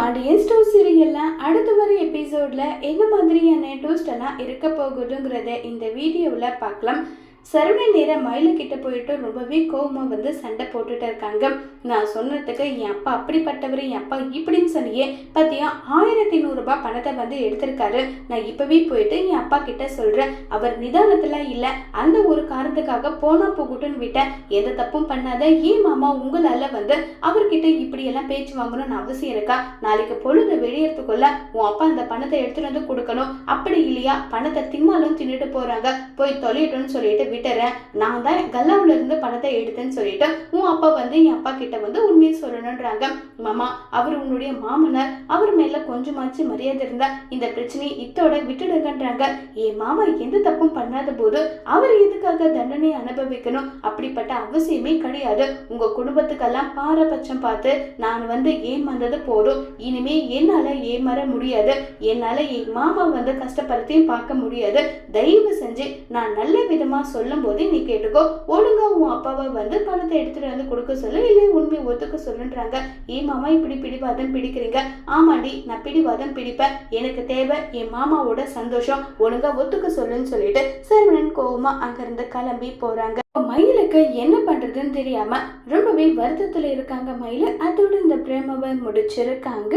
Pandian store சீரியல்ல அடுத்து வர எபிசோட்ல என்ன மாதிரியான ட்விஸ்ட் எல்லாம் இருக்க போகுதுங்கிறத இந்த வீடியோவில் பார்க்கலாம். சரவணன் நேர மயில கிட்ட போயிட்டு ரொம்பவே கோபமா சண்டை போட்டுட்டு இருக்காங்க. நான் சொன்னதுக்கு என் அப்பா அப்படிப்பட்டவர், என் அப்பா இப்படின்னு சொன்னியே பத்தியா 1100 ரூபாய் பணத்தை எடுத்திருக்காரு. நான் இப்பவே போயிட்டு என் அப்பா கிட்ட சொல்றேன். அவர் நிதானத்துல இல்ல, அந்த ஒரு காரணத்துக்காக போனா போகட்டும்னு விட்டேன். எந்த தப்பும் பண்ணாத. ஏன் மாமா உங்களால அவர்கிட்ட இப்படி எல்லாம் பேச்சு வாங்கணும்னு அவசியம் இருக்கா? நாளைக்கு பொழுது வெளியறதுக்குள்ள உன் அப்பா அந்த பணத்தை எடுத்துட்டு கொடுக்கணும். அப்படி இல்லையா பணத்தை தின்னாலும் தின்னுட்டு போறாங்க, போய் தொலையட்டும்னு சொல்லிட்டு விட்டுறேன். நான் தான் கல்லாவுல இருந்து பணத்தை எடுத்தேன்னு சொல்லிட்டு உன் அப்பா என் அப்பா கிட்ட உண்மையை சொல்லணும்ன்றாங்க. மாமா, அவர் உன்னுடைய மாமனார், அவர் மேல கொஞ்சமாச்சு மரியாதை இருந்தா இந்த பிரச்சனையை இத்தோட விட்டுடுங்கன்றாங்க. என் மாமா எந்த தப்பும் பண்ணாத போது அவர் எதுக்காக தண்டனை அனுபவிக்கணும்? அப்படிப்பட்ட அவசியமே கிடையாது. உங்க குடும்பத்துக்கெல்லாம் பாரபட்சம் பார்த்து நான் ஏமாந்தது போதும். இனிமே என்னால ஏமாற முடியாது. என்னால என் மாமா கஷ்டப்படுத்தையும் பார்க்க முடியாது. தயவு செஞ்சு நான் நல்ல விதமா சொல்லும் போதே நீ கேட்டுக்கோ. ஒழுங்கா உன் அப்பாவை பணத்தை எடுத்துட்டு கொடுக்க சொல்லு, இல்லை உண்மை ஒத்துக்க சொல்லுன்றாங்க. ஏன் மாமா இப்படி பிடிவாதம் பிடிக்கிறீங்க? ஆமாண்டி, நான் பிடிவாதம் பிடிப்பேன். எனக்கு தேவை என் மாமாவோட சந்தோஷம். ஒழுங்கா ஒத்துக்க சொல்லுன்னு சொல்லிட்டு சரவணன் கோவமா அங்கிருந்து கிளம்பி போறாங்க. மயிலுக்கு என்ன பண்றதுன்னு தெரியாம ரொம்பவே வருத்தத்துல இருக்காங்க மயிலு. அதோட இந்த பிரேமாவை முடிச்சிருக்காங்க.